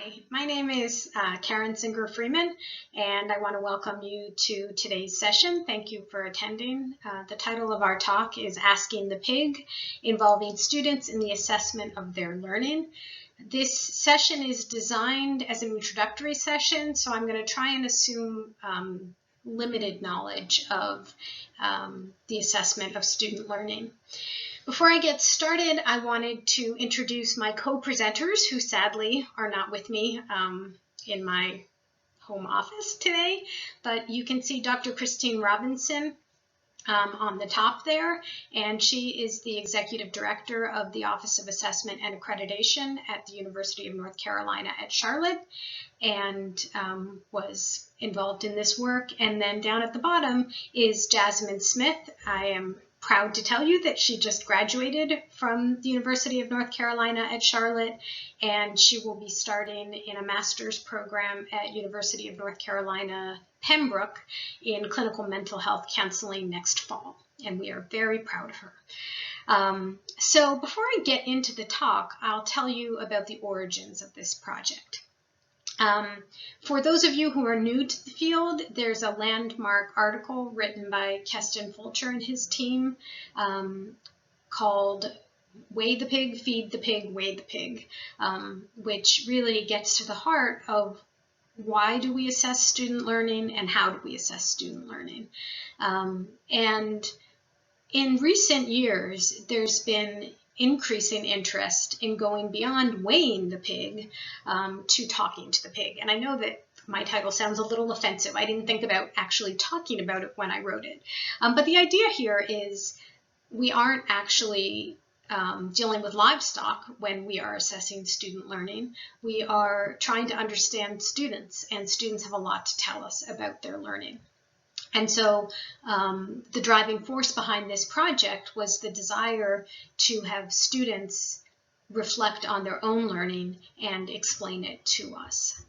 Hi, my name is Karen Singer-Freeman, and I want to welcome you to today's session. Thank you for attending. The title of our talk is Asking the Pig, Involving Students in the Assessment of Their Learning. This session is designed as an introductory session, so I'm going to try and assume limited knowledge of the assessment of student learning. Before I get started, I wanted to introduce my co-presenters who sadly are not with me in my home office today, but you can see Dr. Christine Robinson on the top there, and she is the Executive Director of the Office of Assessment and Accreditation at the University of North Carolina at Charlotte, and was involved in this work. And then down at the bottom is Jasmine Smith. I am proud to tell you that she just graduated from the University of North Carolina at Charlotte, and she will be starting in a master's program at University of North Carolina, Pembroke, in clinical mental health counseling next fall, and we are very proud of her. So before I get into the talk, I'll tell you about the origins of this project. For those of you who are new to the field, there's a landmark article written by Keston Fulcher and his team called Weigh the Pig, Feed the Pig, Weigh the Pig, which really gets to the heart of why do we assess student learning and how do we assess student learning. And in recent years, there's been increasing interest in going beyond weighing the pig to talking to the pig. And I know that my title sounds a little offensive. I didn't think about actually talking about it when I wrote it. But the idea here is we aren't actually dealing with livestock when we are assessing student learning. We are trying to understand students, and students have a lot to tell us about their learning. And so the driving force behind this project was the desire to have students reflect on their own learning and explain it to us.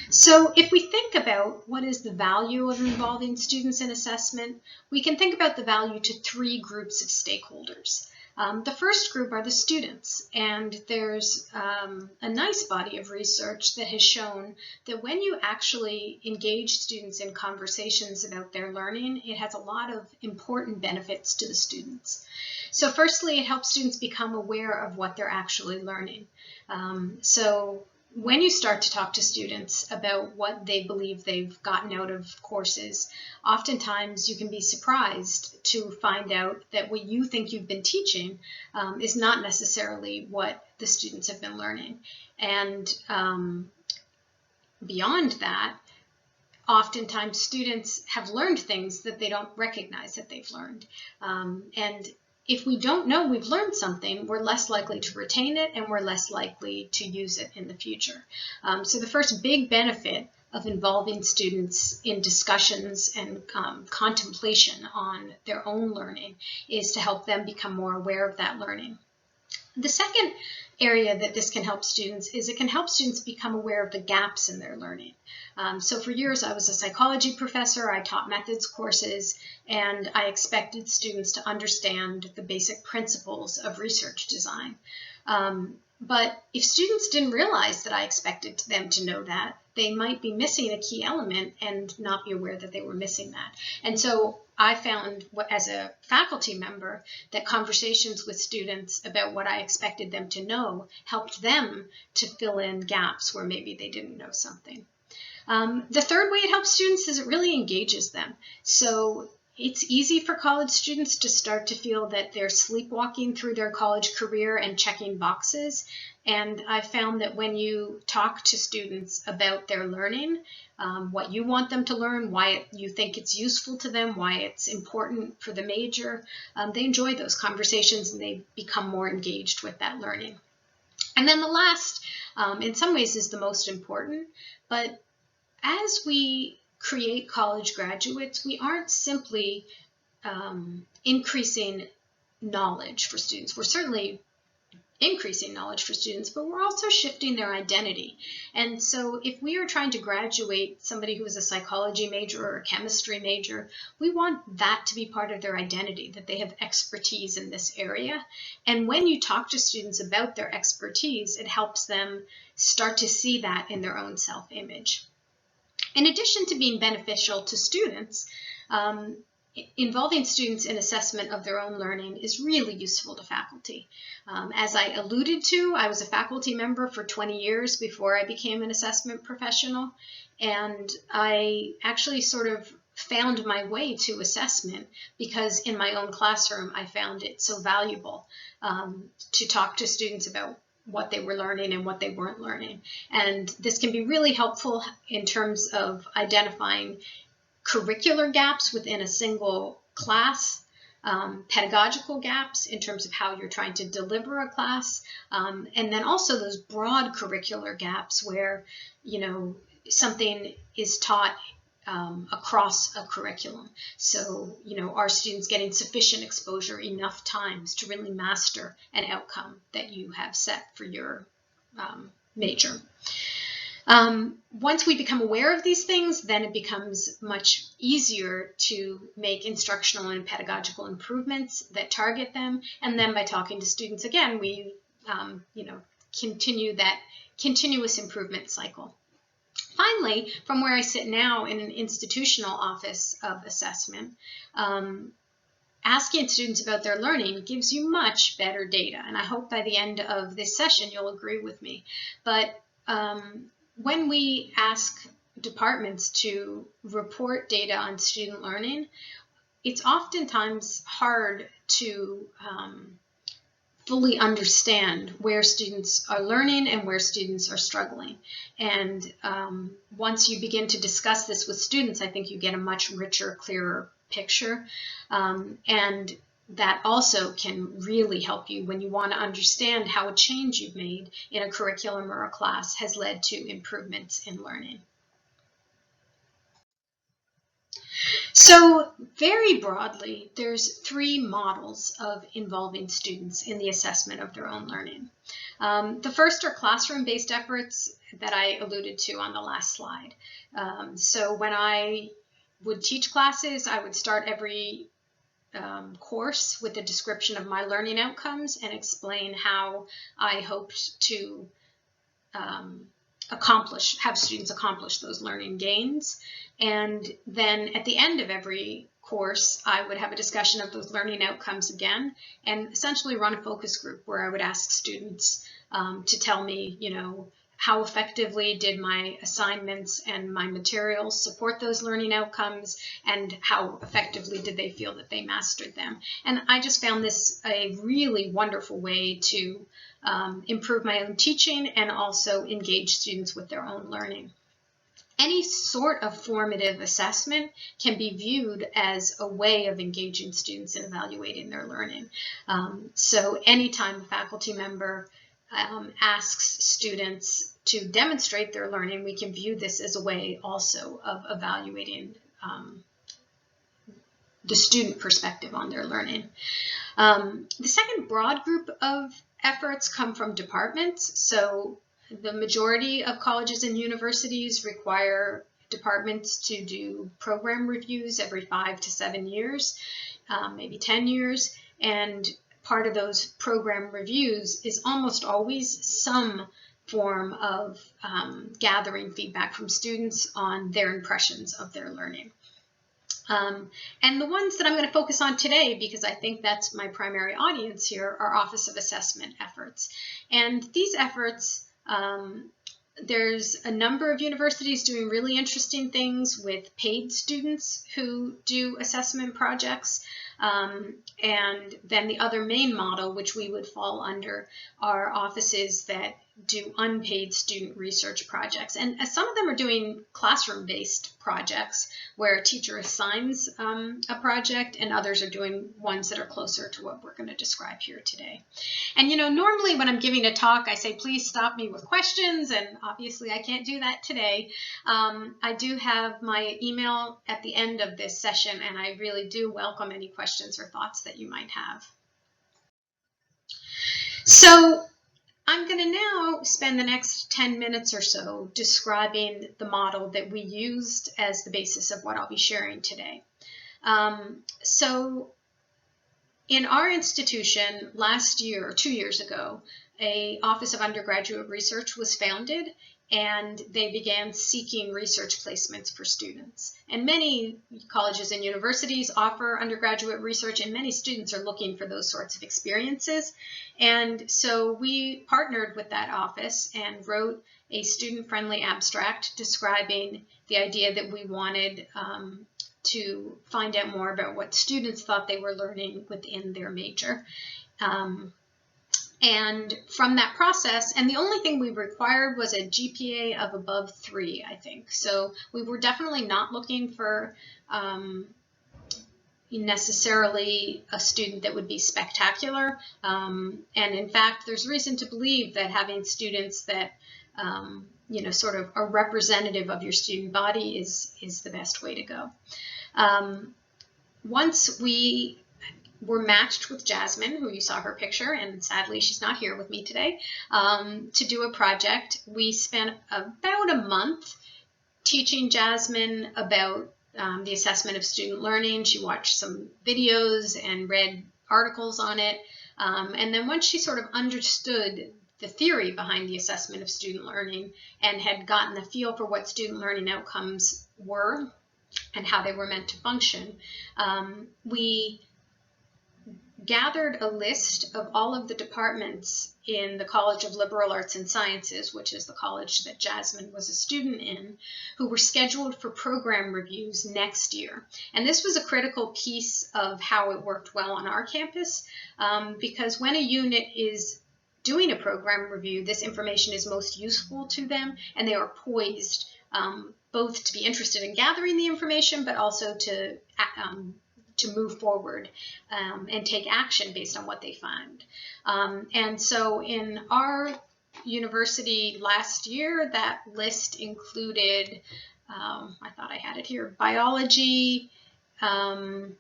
So if we think about what is the value of involving students in assessment, we can think about the value to three groups of stakeholders. The first group are the students, and there's a nice body of research that has shown that when you actually engage students in conversations about their learning, it has a lot of important benefits to the students. So firstly, it helps students become aware of what they're actually learning. So when you start to talk to students about what they believe they've gotten out of courses, oftentimes you can be surprised to find out that what you think you've been teaching is not necessarily what the students have been learning. And beyond that, oftentimes students have learned things that they don't recognize that they've learned. And if we don't know we've learned something, we're less likely to retain it, and we're less likely to use it in the future. So the first big benefit of involving students in discussions and contemplation on their own learning is to help them become more aware of that learning. The second area that this can help students is it can help students become aware of the gaps in their learning. So for years I was a psychology professor, I taught methods courses, and I expected students to understand the basic principles of research design. But if students didn't realize that I expected them to know that, they might be missing a key element and not be aware that they were missing that. And so I found, as a faculty member, that conversations with students about what I expected them to know helped them to fill in gaps where maybe they didn't know something. The third way it helps students is it really engages them. So it's easy for college students to start to feel that they're sleepwalking through their college career and checking boxes. And I found that when you talk to students about their learning, what you want them to learn, why you think it's useful to them, why it's important for the major, they enjoy those conversations and they become more engaged with that learning. And then the last, in some ways, is the most important, but as we create college graduates, we aren't simply increasing knowledge for students. We're certainly increasing knowledge for students, but we're also shifting their identity. And so if we are trying to graduate somebody who is a psychology major or a chemistry major, we want that to be part of their identity, that they have expertise in this area. And when you talk to students about their expertise, it helps them start to see that in their own self-image. In addition to being beneficial to students, involving students in assessment of their own learning is really useful to faculty. As I alluded to, I was a faculty member for 20 years before I became an assessment professional, and I actually sort of found my way to assessment because in my own classroom I found it so valuable to talk to students about what they were learning and what they weren't learning. And this can be really helpful in terms of identifying curricular gaps within a single class, pedagogical gaps in terms of how you're trying to deliver a class, and then also those broad curricular gaps where, you know, something is taught across a curriculum. So, you know, are students getting sufficient exposure enough times to really master an outcome that you have set for your major? Once we become aware of these things, then it becomes much easier to make instructional and pedagogical improvements that target them. And then by talking to students again, we, you know, continue that continuous improvement cycle. Finally, from where I sit now in an institutional office of assessment, asking students about their learning gives you much better data. And I hope by the end of this session, you'll agree with me. But when we ask departments to report data on student learning, it's oftentimes hard to fully understand where students are learning and where students are struggling. And once you begin to discuss this with students, I think you get a much richer, clearer picture. And that also can really help you when you want to understand how a change you've made in a curriculum or a class has led to improvements in learning. So very broadly, there's 3 models of involving students in the assessment of their own learning. The first are classroom-based efforts that I alluded to on the last slide. So when I would teach classes, I would start every course with a description of my learning outcomes and explain how I hoped to have students accomplish those learning gains. And then at the end of every course, I would have a discussion of those learning outcomes again and essentially run a focus group where I would ask students to tell me, you know, how effectively did my assignments and my materials support those learning outcomes, and how effectively did they feel that they mastered them. And I just found this a really wonderful way to improve my own teaching and also engage students with their own learning. Any sort of formative assessment can be viewed as a way of engaging students in evaluating their learning. So anytime a faculty member asks students to demonstrate their learning, we can view this as a way also of evaluating the student perspective on their learning. The second broad group of efforts come from departments. So the majority of colleges and universities require departments to do program reviews every 5 to 7 years, maybe 10 years. And part of those program reviews is almost always some form of gathering feedback from students on their impressions of their learning. And the ones that I'm going to focus on today, because I think that's my primary audience here, are Office of Assessment efforts. And these efforts, there's a number of universities doing really interesting things with paid students who do assessment projects. And then the other main model, which we would fall under, are offices that do unpaid student research projects. And some of them are doing classroom-based projects where a teacher assigns a project, and others are doing ones that are closer to what we're going to describe here today. And you know, normally when I'm giving a talk, I say, please stop me with questions, and obviously I can't do that today. I do have my email at the end of this session, and I really do welcome any questions or thoughts that you might have. So I'm going to now spend the next 10 minutes or so describing the model that we used as the basis of what I'll be sharing today. So in our institution last year, or 2 years ago, an Office of Undergraduate Research was founded, and they began seeking research placements for students. And many colleges and universities offer undergraduate research, and many students are looking for those sorts of experiences. And so we partnered with that office and wrote a student-friendly abstract describing the idea that we wanted to find out more about what students thought they were learning within their major. And from that process, and the only thing we required was a GPA of above 3, I think. So we were definitely not looking for necessarily a student that would be spectacular. And in fact, there's reason to believe that having students that sort of are representative of your student body is the best way to go. Once we were matched with Jasmine, who you saw her picture, and sadly she's not here with me today, to do a project. We spent about a month teaching Jasmine about the assessment of student learning. She watched some videos and read articles on it. And then once she sort of understood the theory behind the assessment of student learning and had gotten a feel for what student learning outcomes were and how they were meant to function, we gathered a list of all of the departments in the College of Liberal Arts and Sciences, which is the college that Jasmine was a student in, who were scheduled for program reviews next year. And this was a critical piece of how it worked well on our campus, because when a unit is doing a program review, this information is most useful to them, and they are poised both to be interested in gathering the information, but also to move forward and take action based on what they find. And so in our university last year, that list included, I thought I had it here, biology, oh,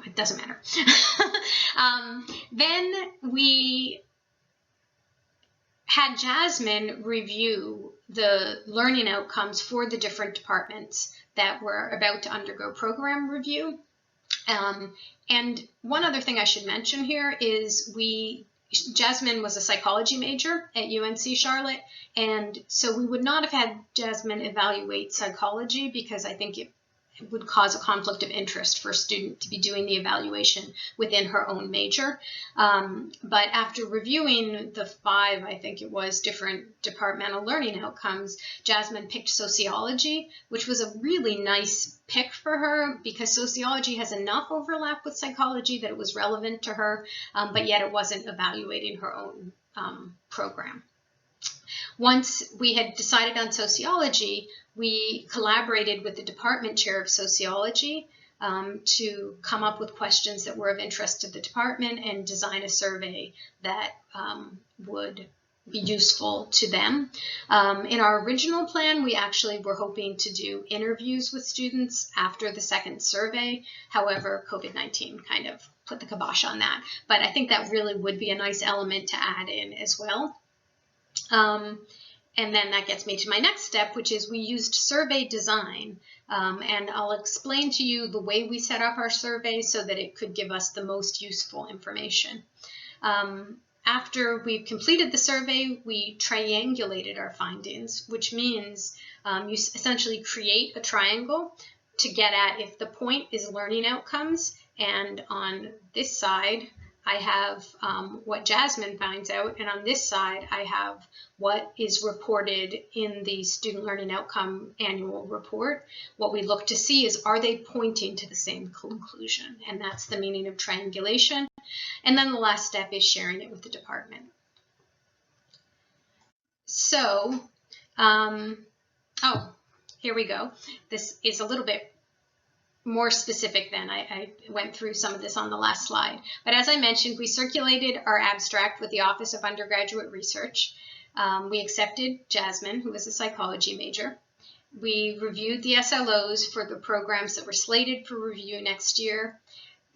it doesn't matter. Then we had Jasmine review the learning outcomes for the different departments that were about to undergo program review. And one other thing I should mention here is Jasmine was a psychology major at UNC Charlotte, and so we would not have had Jasmine evaluate psychology because I think it would cause a conflict of interest for a student to be doing the evaluation within her own major. But after reviewing the 5, I think it was, different departmental learning outcomes, Jasmine picked sociology, which was a really nice pick for her because sociology has enough overlap with psychology that it was relevant to her, but yet it wasn't evaluating her own program. Once we had decided on sociology, we collaborated with the department chair of sociology to come up with questions that were of interest to the department and design a survey that would be useful to them. In our original plan, we actually were hoping to do interviews with students after the second survey. However, COVID-19 kind of put the kibosh on that. But I think that really would be a nice element to add in as well. And then that gets me to my next step, which is we used survey design. And I'll explain to you the way we set up our survey so that it could give us the most useful information. After we've completed the survey, we triangulated our findings, which means you essentially create a triangle to get at if the point is learning outcomes. And on this side, I have what Jasmine finds out, and on this side, I have what is reported in the Student Learning Outcome Annual Report. What we look to see is, are they pointing to the same conclusion? And that's the meaning of triangulation. And then the last step is sharing it with the department. So, oh, here we go. This is a little bit more specific than I went through some of this on the last slide. But as I mentioned, we circulated our abstract with the Office of Undergraduate Research. We accepted Jasmine, who was a psychology major. We reviewed the SLOs for the programs that were slated for review next year,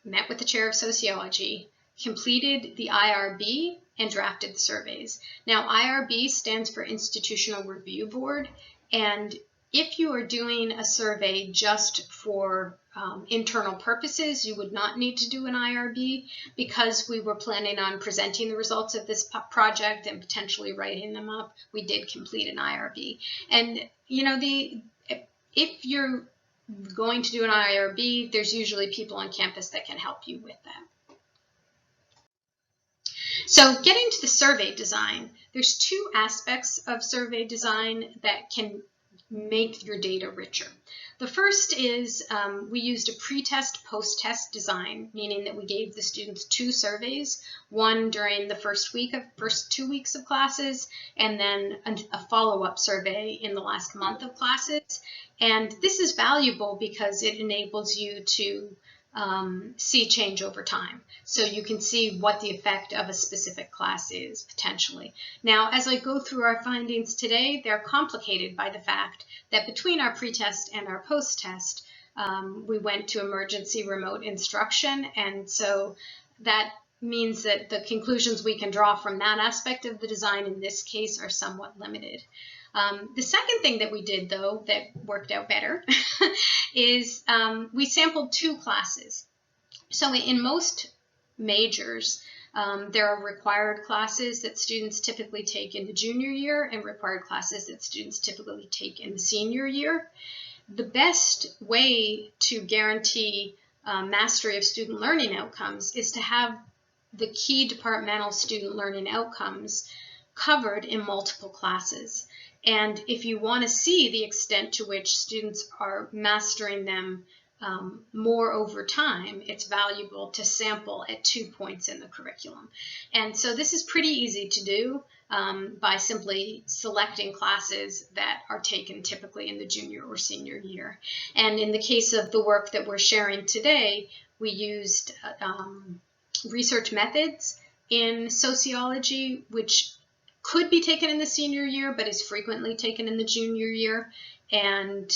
met with the chair of sociology, completed the IRB, and drafted the surveys. Now, IRB stands for Institutional Review Board, and if you are doing a survey just for internal purposes, you would not need to do an IRB. Because we were planning on presenting the results of this project and potentially writing them up, we did complete an IRB. And you know, if you're going to do an IRB, there's usually people on campus that can help you with that. So getting to the survey design, there's two aspects of survey design that can make your data richer. The first is we used a pre-test, post-test design, meaning that we gave the students two surveys, one during the first 2 weeks of classes, and then a follow-up survey in the last month of classes. And this is valuable because it enables you to see change over time. So you can see what the effect of a specific class is potentially. Now, as I go through our findings today, they're complicated by the fact that between our pre-test and our post-test, we went to emergency remote instruction. And so that means that the conclusions we can draw from that aspect of the design in this case are somewhat limited. The second thing that we did, though, that worked out better is we sampled two classes. So in most majors, there are required classes that students typically take in the junior year and required classes that students typically take in the senior year. The best way to guarantee mastery of student learning outcomes is to have the key departmental student learning outcomes covered in multiple classes. And if you want to see the extent to which students are mastering them more over time, it's valuable to sample at 2 points in the curriculum. And so this is pretty easy to do by simply selecting classes that are taken typically in the junior or senior year. And in the case of the work that we're sharing today, we used research methods in sociology, which could be taken in the senior year, but is frequently taken in the junior year, and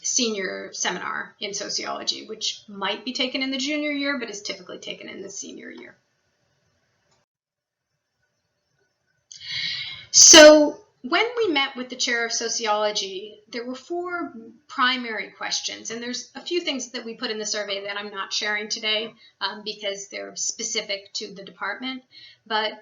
senior seminar in sociology, which might be taken in the junior year, but is typically taken in the senior year. So when we met with the chair of sociology, there were 4 primary questions, and there's a few things that we put in the survey that I'm not sharing today because they're specific to the department. But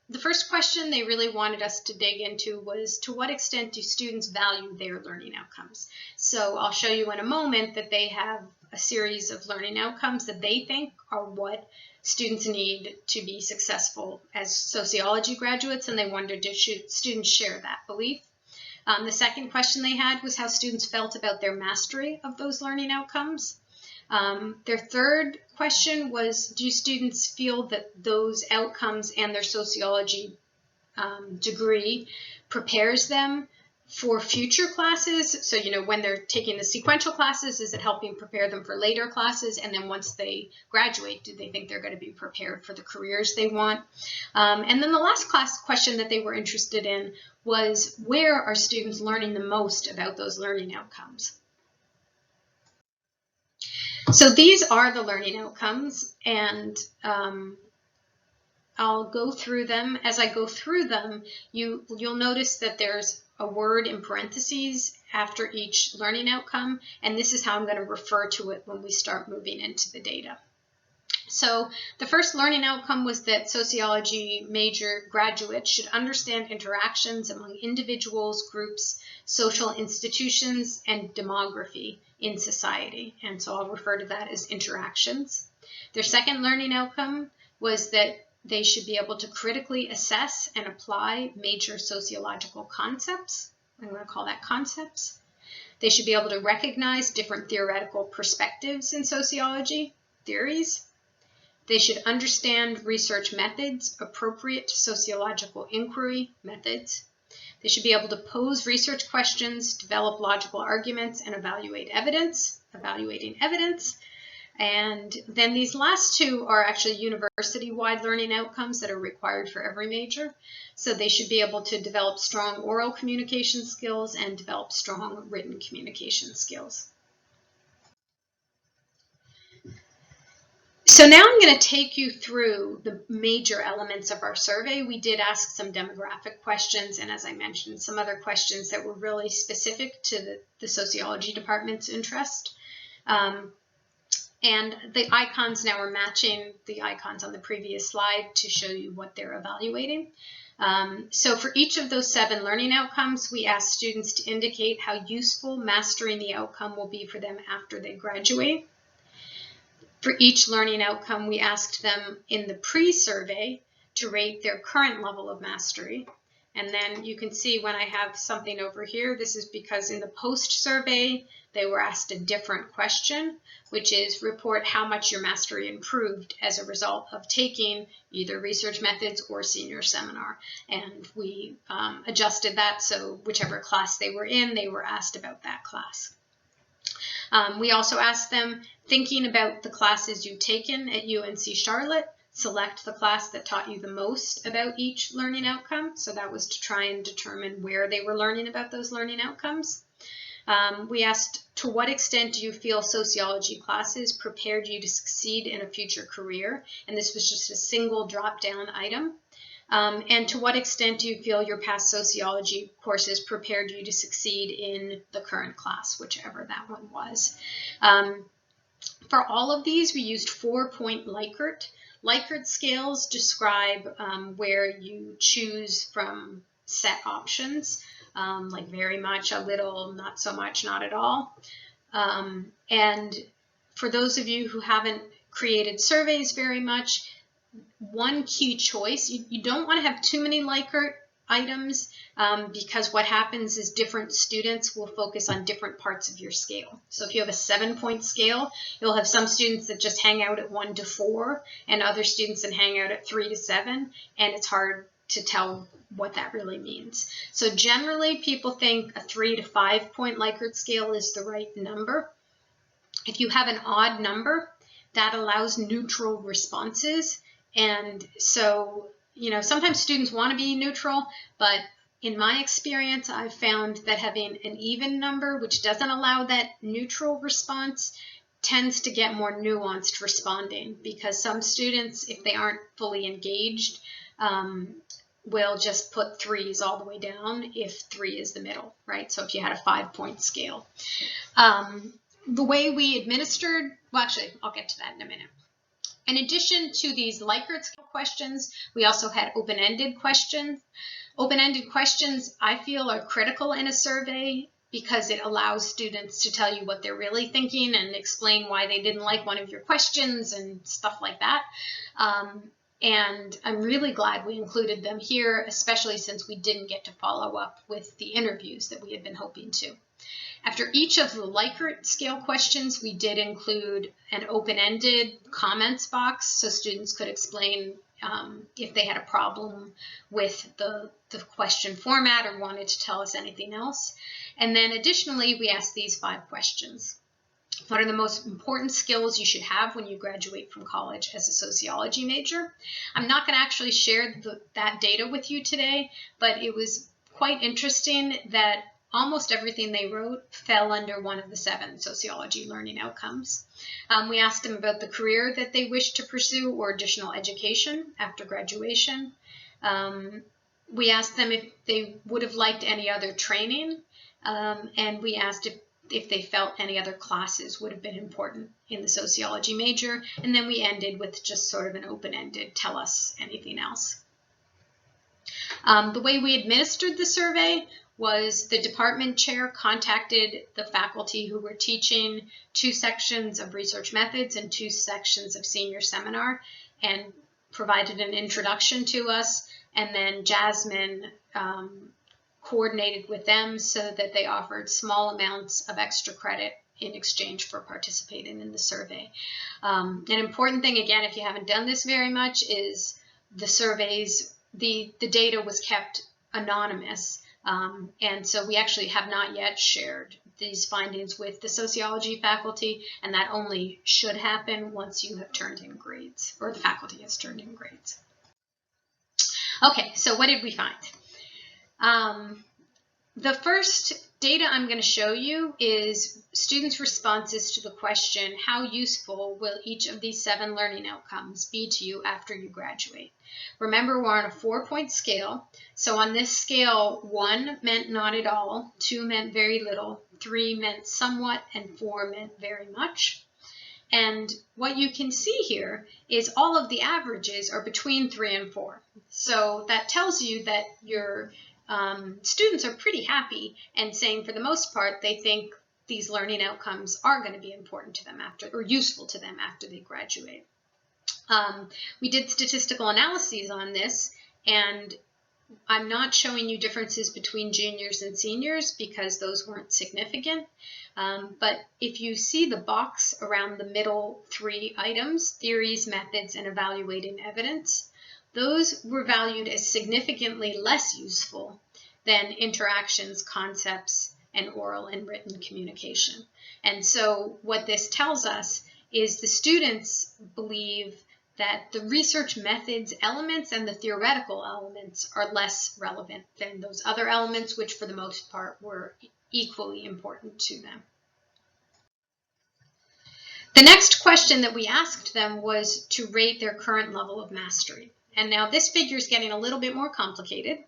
the first question they really wanted us to dig into was, to what extent do students value their learning outcomes? So I'll show you in a moment that they have a series of learning outcomes that they think are what students need to be successful as sociology graduates, and they wondered, did students share that belief? The second question they had was how students felt about their mastery of those learning outcomes. Their third question was, do students feel that those outcomes and their sociology degree prepares them for future classes? So, you know, when they're taking the sequential classes, is it helping prepare them for later classes? And then once they graduate, do they think they're going to be prepared for the careers they want? And then the last question that they were interested in was, where are students learning the most about those learning outcomes? So these are the learning outcomes, and I'll go through them. As I go through them, you'll notice that there's a word in parentheses after each learning outcome, and this is how I'm going to refer to it when we start moving into the data. So the first learning outcome was that sociology major graduates should understand interactions among individuals, groups, social institutions, and demography in society. And so I'll refer to that as interactions. Their second learning outcome was that they should be able to critically assess and apply major sociological concepts. I'm going to call that concepts. They should be able to recognize different theoretical perspectives in sociology, theories. They should understand research methods appropriate to sociological inquiry, methods. They should be able to pose research questions, develop logical arguments, and evaluate evidence, evaluating evidence. And then these last two are actually university-wide learning outcomes that are required for every major. So they should be able to develop strong oral communication skills and develop strong written communication skills. So now I'm going to take you through the major elements of our survey. We did ask some demographic questions, and as I mentioned, some other questions that were really specific to the sociology department's interest. And the icons now are matching the icons on the previous slide to show you what they're evaluating. So for each of those 7 learning outcomes, we asked students to indicate how useful mastering the outcome will be for them after they graduate. For each learning outcome, we asked them in the pre-survey to rate their current level of mastery. And then you can see when I have something over here, this is because in the post-survey, they were asked a different question, which is report how much your mastery improved as a result of taking either research methods or senior seminar. And we adjusted that, so whichever class they were in, they were asked about that class. We also asked them, thinking about the classes you've taken at UNC Charlotte, select the class that taught you the most about each learning outcome. So that was to try and determine where they were learning about those learning outcomes. We asked, to what extent do you feel sociology classes prepared you to succeed in a future career? And this was just a single drop-down item. And to what extent do you feel your past sociology courses prepared you to succeed in the current class, whichever that one was? For all of these, we used 4-point Likert. Likert scales describe where you choose from set options, like very much, a little, not so much, not at all. And for those of you who haven't created surveys very much, one key choice, you don't want to have too many Likert items because what happens is different students will focus on different parts of your scale. So if you have a 7-point scale, you'll have some students that just hang out at 1 to 4 and other students that hang out at 3 to 7, and it's hard to tell what that really means. So generally people think a 3 to 5-point Likert scale is the right number. If you have an odd number, that allows neutral responses. And so, you know, sometimes students want to be neutral, but in my experience, I've found that having an even number, which doesn't allow that neutral response, tends to get more nuanced responding, because some students, if they aren't fully engaged, will just put 3s all the way down if 3 is the middle, right? So if you had a 5-point scale. The way we administered, well, actually, I'll get to that in a minute. In addition to these Likert scale questions, we also had open-ended questions. Open-ended questions, I feel, are critical in a survey because it allows students to tell you what they're really thinking and explain why they didn't like one of your questions and stuff like that. And I'm really glad we included them here, especially since we didn't get to follow up with the interviews that we had been hoping to. After each of the Likert scale questions, we did include an open-ended comments box so students could explain if they had a problem with the question format or wanted to tell us anything else. And then additionally, we asked these 5 questions. What are the most important skills you should have when you graduate from college as a sociology major? I'm not going to actually share that data with you today, but it was quite interesting that almost everything they wrote fell under one of the 7 sociology learning outcomes. We asked them about the career that they wished to pursue or additional education after graduation. We asked them if they would have liked any other training, and we asked if they felt any other classes would have been important in the sociology major, and then we ended with just sort of an open-ended, tell us anything else. The way we administered the survey was the department chair contacted the faculty who were teaching 2 sections of research methods and 2 sections of senior seminar and provided an introduction to us, and then Jasmine coordinated with them so that they offered small amounts of extra credit in exchange for participating in the survey. An important thing, again, if you haven't done this very much, is the surveys, the data was kept anonymous. And so we actually have not yet shared these findings with the sociology faculty, and that only should happen once you have turned in grades, or the faculty has turned in grades. Okay, so what did we find? The first data I'm going to show you is students' responses to the question, how useful will each of these 7 learning outcomes be to you after you graduate? Remember, we're on a 4-point scale. So on this scale, 1 meant not at all, 2 meant very little, 3 meant somewhat, and 4 meant very much. And what you can see here is all of the averages are between 3 and 4. So that tells you that your students are pretty happy and saying for the most part they think these learning outcomes are going to be important to them after, or useful to them after they graduate. We did statistical analyses on this, and I'm not showing you differences between juniors and seniors because those weren't significant. But if you see the box around the middle 3 items, theories, methods, and evaluating evidence, those were valued as significantly less useful than interactions, concepts, and oral and written communication. And so what this tells us is the students believe that the research methods elements and the theoretical elements are less relevant than those other elements, which for the most part were equally important to them. The next question that we asked them was to rate their current level of mastery. And now this figure is getting a little bit more complicated.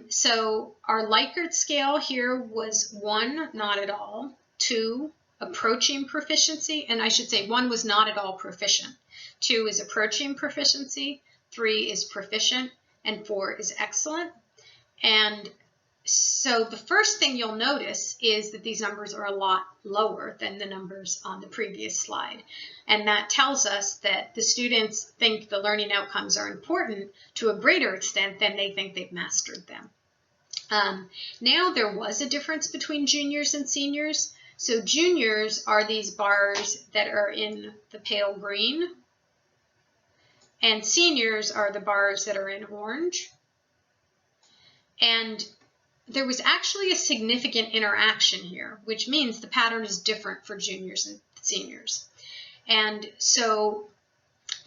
So our Likert scale here was 1, not at all, 2, approaching proficiency, and I should say 1 was not at all proficient, 2 is approaching proficiency, 3 is proficient, and 4 is excellent. And so the first thing you'll notice is that these numbers are a lot lower than the numbers on the previous slide. And that tells us that the students think the learning outcomes are important to a greater extent than they think they've mastered them. Now there was a difference between juniors and seniors. So juniors are these bars that are in the pale green, and seniors are the bars that are in orange. And there was actually a significant interaction here, which means the pattern is different for juniors and seniors. And so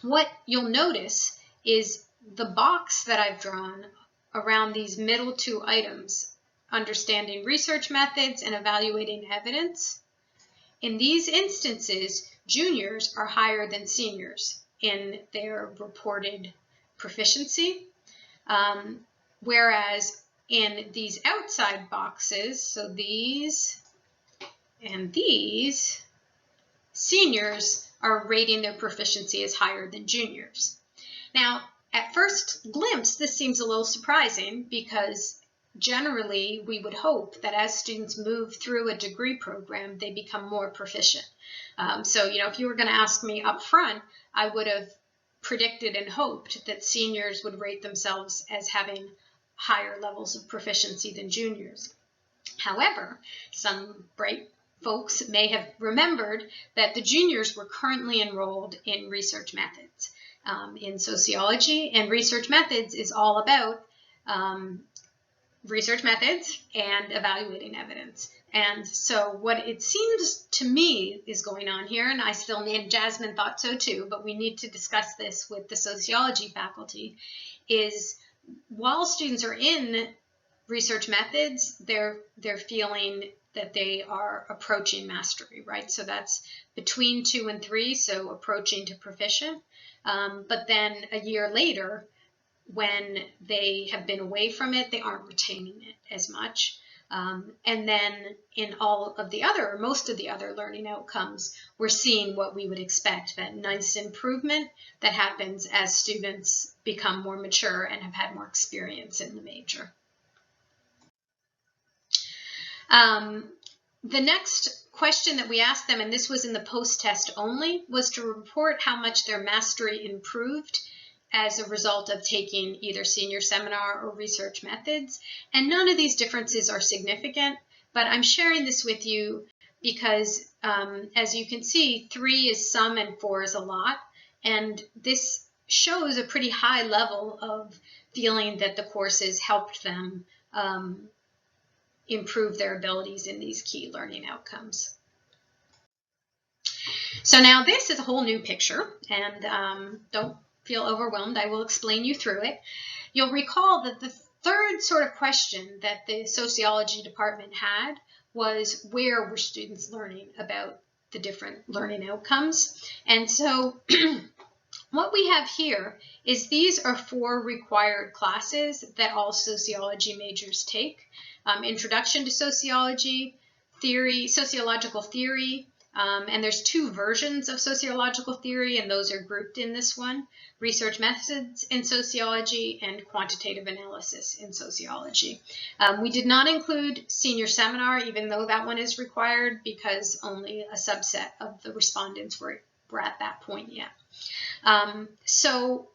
what you'll notice is the box that I've drawn around these middle 2 items, understanding research methods and evaluating evidence. In these instances, juniors are higher than seniors in their reported proficiency, whereas in these outside boxes, so these and these, seniors are rating their proficiency as higher than juniors. Now, at first glimpse, this seems a little surprising because generally we would hope that as students move through a degree program, they become more proficient. So, if you were going to ask me up front, I would have predicted and hoped that seniors would rate themselves as having higher levels of proficiency than juniors. However, some bright folks may have remembered that the juniors were currently enrolled in research methods in sociology, and research methods is all about research methods and evaluating evidence. And so what it seems to me is going on here, and I still need, Jasmine thought so too, but we need to discuss this with the sociology faculty, is while students are in research methods, they're feeling that they are approaching mastery, right? So that's between 2 and 3, so approaching to proficient. But then a year later, when they have been away from it, they aren't retaining it as much. And then in all of the other, or most of the other learning outcomes, we're seeing what we would expect, that nice improvement that happens as students become more mature and have had more experience in the major. The next question that we asked them, and this was in the post-test only, was to report how much their mastery improved as a result of taking either senior seminar or research methods. And none of these differences are significant, but I'm sharing this with you because as you can see, 3 is some and 4 is a lot. And this shows a pretty high level of feeling that the courses helped them improve their abilities in these key learning outcomes. So now this is a whole new picture, and don't feel overwhelmed. I will explain you through it. You'll recall that the third sort of question that the sociology department had was, where were students learning about the different learning outcomes? And so what we have here is these are 4 required classes that all sociology majors take. Introduction to Sociology, Sociological Theory, and there's 2 versions of sociological theory, and those are grouped in this one: Research Methods in Sociology and Quantitative Analysis in Sociology. We did not include Senior Seminar, even though that one is required, because only a subset of the respondents were at that point yet. So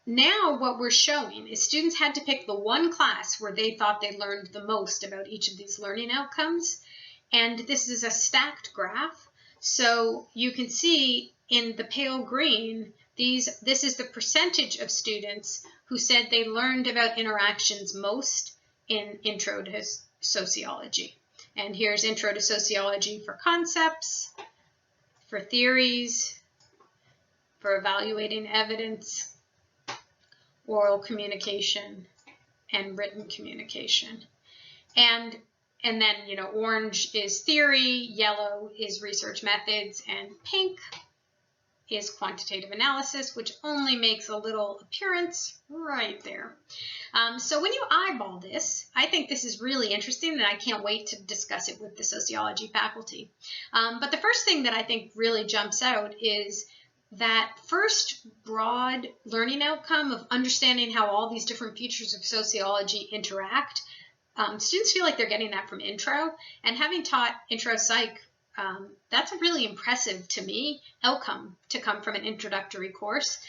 now what we're showing is students had to pick the one class where they thought they learned the most about each of these learning outcomes. And this is a stacked graph. So you can see in the pale green, this is the percentage of students who said they learned about interactions most in Intro to Sociology. And here's Intro to Sociology for concepts, for theories, for evaluating evidence, oral communication, and written communication. And then, orange is theory, yellow is research methods, and pink is quantitative analysis, which only makes a little appearance right there. So when you eyeball this, I think this is really interesting, and I can't wait to discuss it with the sociology faculty. But the first thing that I think really jumps out is that first broad learning outcome of understanding how all these different features of sociology interact. Students feel like they're getting that from Intro, and having taught Intro Psych, that's a really impressive, to me, outcome to come from an introductory course,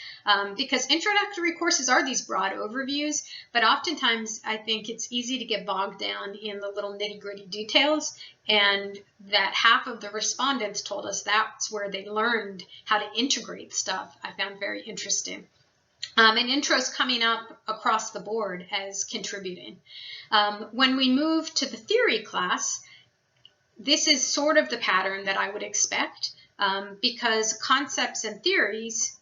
because introductory courses are these broad overviews, but oftentimes I think it's easy to get bogged down in the little nitty-gritty details, and that half of the respondents told us that's where they learned how to integrate stuff. I found very interesting. And Intro's coming up across the board as contributing. When we move to the theory class, this is sort of the pattern that I would expect, because concepts and theories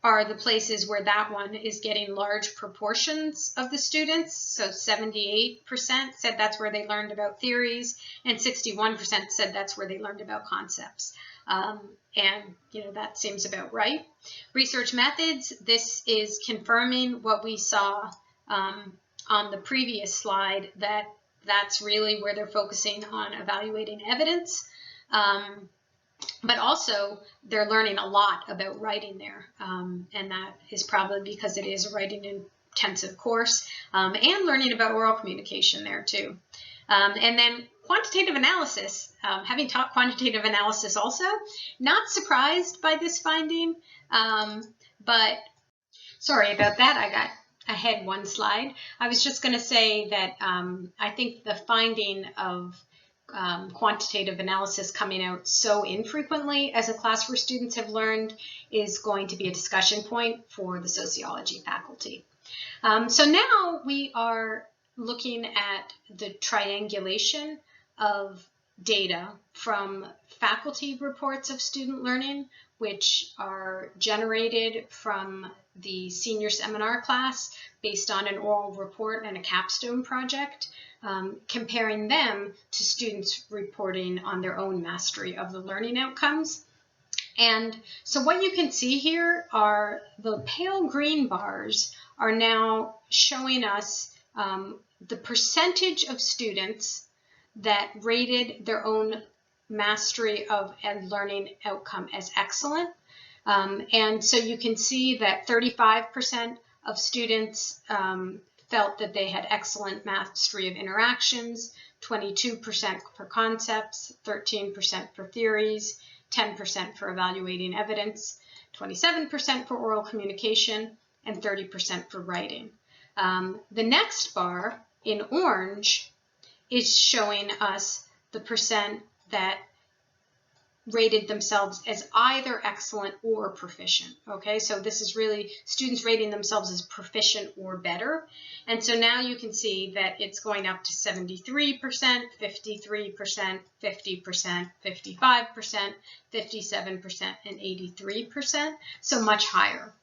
are the places where that one is getting large proportions of the students. So 78% said that's where they learned about theories, and 61% said that's where they learned about concepts. And that seems about right. Research methods, this is confirming what we saw on the previous slide, that's really where they're focusing on evaluating evidence. But also they're learning a lot about writing there, and that is probably because it is a writing intensive course, and learning about oral communication there too. And then quantitative analysis, having taught quantitative analysis also, not surprised by this finding, but sorry about that, I got ahead one slide. I was just going to say that I think the finding of quantitative analysis coming out so infrequently as a class where students have learned is going to be a discussion point for the sociology faculty. So now we are looking at the triangulation of data from faculty reports of student learning, which are generated from the senior seminar class based on an oral report and a capstone project, comparing them to students reporting on their own mastery of the learning outcomes. And so what you can see here are the pale green bars are now showing us the percentage of students that rated their own mastery of a learning outcome as excellent. And so you can see that 35% of students felt that they had excellent mastery of interactions, 22% for concepts, 13% for theories, 10% for evaluating evidence, 27% for oral communication, and 30% for writing. The next bar in orange is showing us the percent that rated themselves as either excellent or proficient. Okay, so this is really students rating themselves as proficient or better. And so now you can see that it's going up to 73%, 53%, 50%, 55%, 57%, and 83%, so much higher.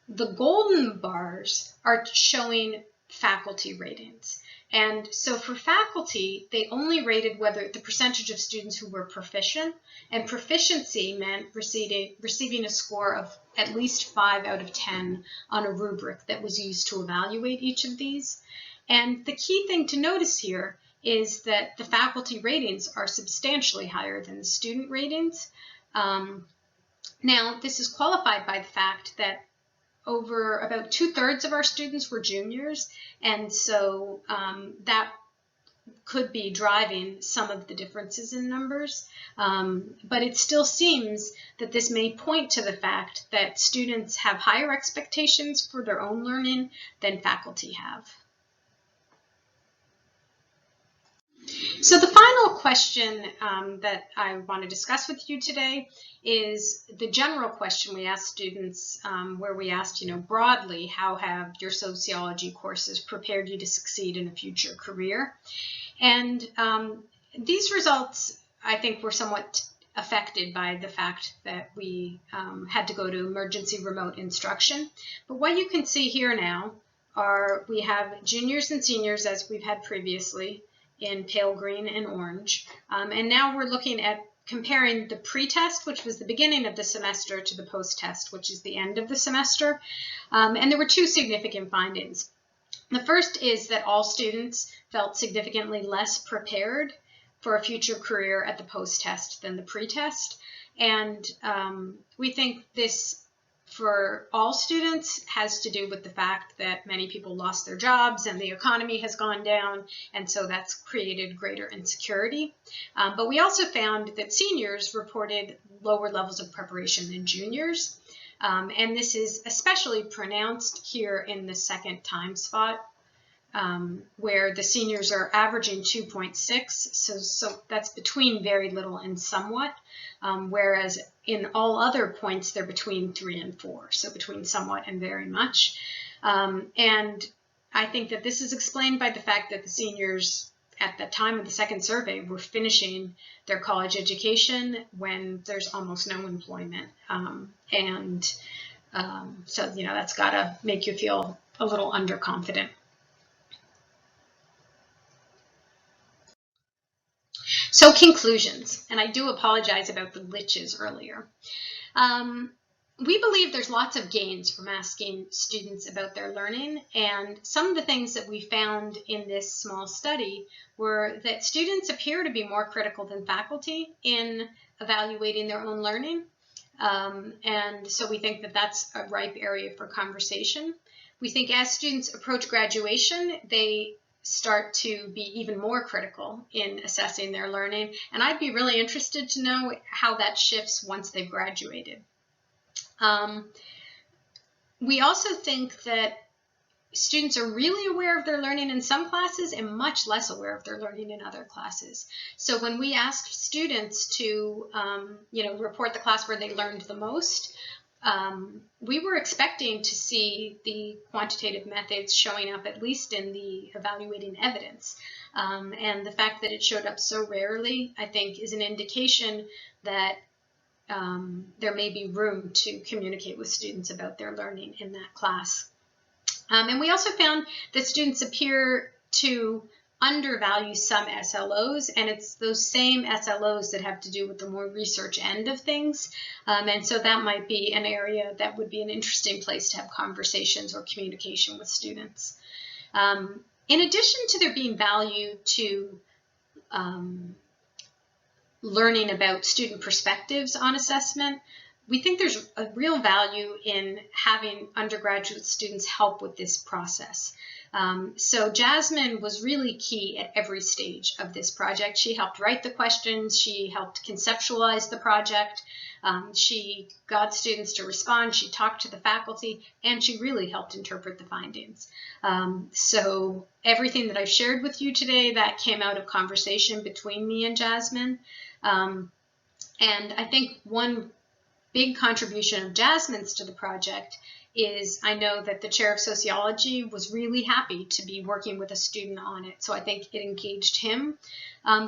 The golden bars are showing faculty ratings. And so for faculty, they only rated whether the percentage of students who were proficient, and proficiency meant receiving a score of at least 5 out of 10 on a rubric that was used to evaluate each of these. And the key thing to notice here is that the faculty ratings are substantially higher than the student ratings. Now, this is qualified by the fact that over about 2/3 of our students were juniors, and so that could be driving some of the differences in numbers, but it still seems that this may point to the fact that students have higher expectations for their own learning than faculty have. So the final question that I want to discuss with you today is the general question we asked students, where we asked, broadly, how have your sociology courses prepared you to succeed in a future career? And these results, I think, were somewhat affected by the fact that we had to go to emergency remote instruction. But what you can see here now are we have juniors and seniors, as we've had previously, in pale green and orange. And now we're looking at comparing the pre-test, which was the beginning of the semester, to the post-test, which is the end of the semester. And there were two significant findings. The first is that all students felt significantly less prepared for a future career at the post-test than the pre-test. And we think this, for all students, has to do with the fact that many people lost their jobs and the economy has gone down, and so that's created greater insecurity. But we also found that seniors reported lower levels of preparation than juniors, and this is especially pronounced here in the second time spot, where the seniors are averaging 2.6, so that's between very little and somewhat, whereas in all other points they're between 3 and 4, so between somewhat and very much. And I think that this is explained by the fact that the seniors at the time of the second survey were finishing their college education when there's almost no employment, so that's got to make you feel a little underconfident. So conclusions, and I do apologize about the glitches earlier. We believe there's lots of gains from asking students about their learning, and some of the things that we found in this small study were that students appear to be more critical than faculty in evaluating their own learning, and so we think that that's a ripe area for conversation. We think as students approach graduation, they start to be even more critical in assessing their learning, and I'd be really interested to know how that shifts once they've graduated. We also think that students are really aware of their learning in some classes and much less aware of their learning in other classes. So when we asked students to report the class where they learned the most, we were expecting to see the quantitative methods showing up at least in the evaluating evidence. And the fact that it showed up so rarely, I think, is an indication that there may be room to communicate with students about their learning in that class. And we also found that students appear to undervalue some SLOs, and it's those same SLOs that have to do with the more research end of things. And so that might be an area that would be an interesting place to have conversations or communication with students. In addition to there being value to learning about student perspectives on assessment, we think there's a real value in having undergraduate students help with this process. So Jasmine was really key at every stage of this project. She helped write the questions, she helped conceptualize the project, she got students to respond, she talked to the faculty, and she really helped interpret the findings. So everything that I've shared with you today, that came out of conversation between me and Jasmine. And I think one big contribution of Jasmine's to the project is I know that the chair of sociology was really happy to be working with a student on it. So I think it engaged him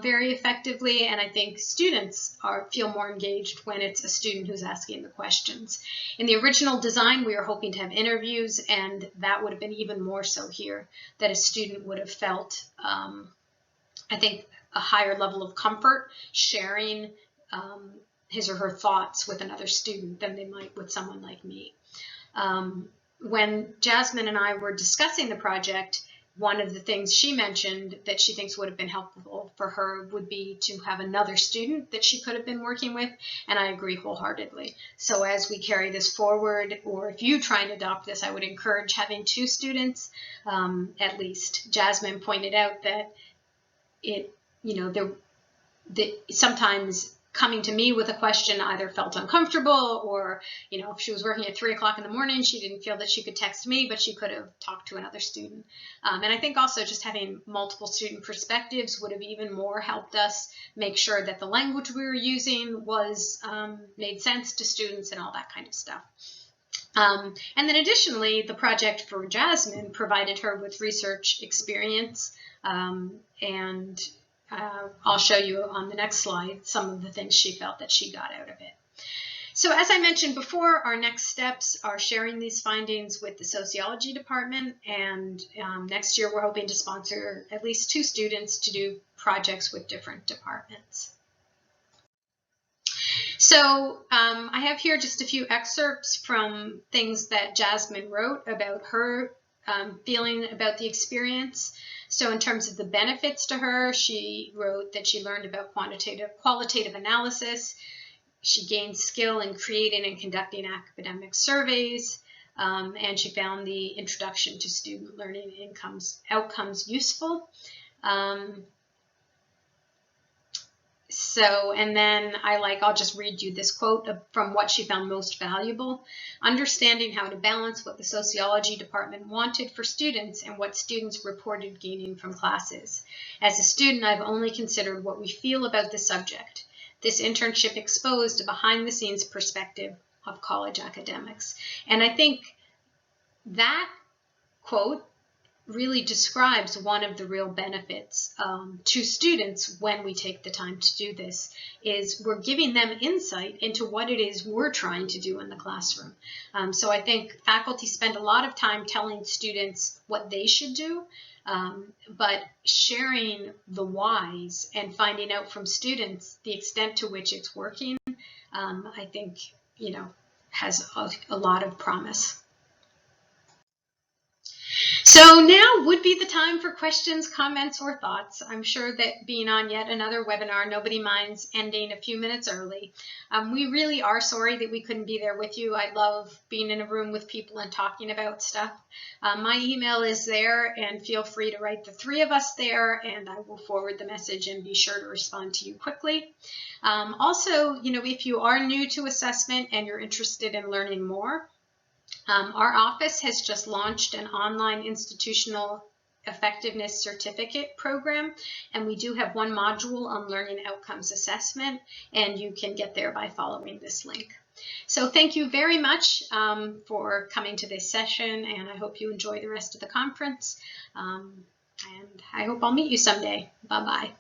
very effectively, and I think students feel more engaged when it's a student who's asking the questions. In the original design, we were hoping to have interviews, and that would have been even more so here, that a student would have felt, I think, a higher level of comfort sharing his or her thoughts with another student than they might with someone like me. When Jasmine and I were discussing the project, one of the things she mentioned that she thinks would have been helpful for her would be to have another student that she could have been working with, and I agree wholeheartedly. So as we carry this forward, or if you try and adopt this, I would encourage having 2 students at least. Jasmine pointed out that sometimes coming to me with a question either felt uncomfortable, or, if she was working at 3 o'clock in the morning, she didn't feel that she could text me, but she could have talked to another student. And I think also just having multiple student perspectives would have even more helped us make sure that the language we were using was made sense to students and all that kind of stuff. And then additionally, the project for Jasmine provided her with research experience, and I'll show you on the next slide some of the things she felt that she got out of it. So as I mentioned before, our next steps are sharing these findings with the sociology department, and next year we're hoping to sponsor at least 2 students to do projects with different departments. So I have here just a few excerpts from things that Jasmine wrote about her feeling about the experience. So in terms of the benefits to her, she wrote that she learned about qualitative analysis. She gained skill in creating and conducting academic surveys, and she found the introduction to student learning outcomes useful. And then I'll just read you this quote from what she found most valuable. Understanding how to balance what the sociology department wanted for students and what students reported gaining from classes. As a student, I've only considered what we feel about the subject. This internship exposed a behind-the-scenes perspective of college academics. And I think that quote really describes one of the real benefits to students when we take the time to do this, is we're giving them insight into what it is we're trying to do in the classroom. So I think faculty spend a lot of time telling students what they should do, but sharing the whys and finding out from students the extent to which it's working, I think, has a lot of promise. So now would be the time for questions, comments, or thoughts. I'm sure that being on yet another webinar, nobody minds ending a few minutes early. We really are sorry that we couldn't be there with you. I love being in a room with people and talking about stuff. My email is there, and feel free to write the 3 of us there, and I will forward the message and be sure to respond to you quickly. Also, if you are new to assessment and you're interested in learning more, our office has just launched an online institutional effectiveness certificate program, and we do have one module on learning outcomes assessment, and you can get there by following this link. So thank you very much for coming to this session, and I hope you enjoy the rest of the conference, and I hope I'll meet you someday. Bye-bye.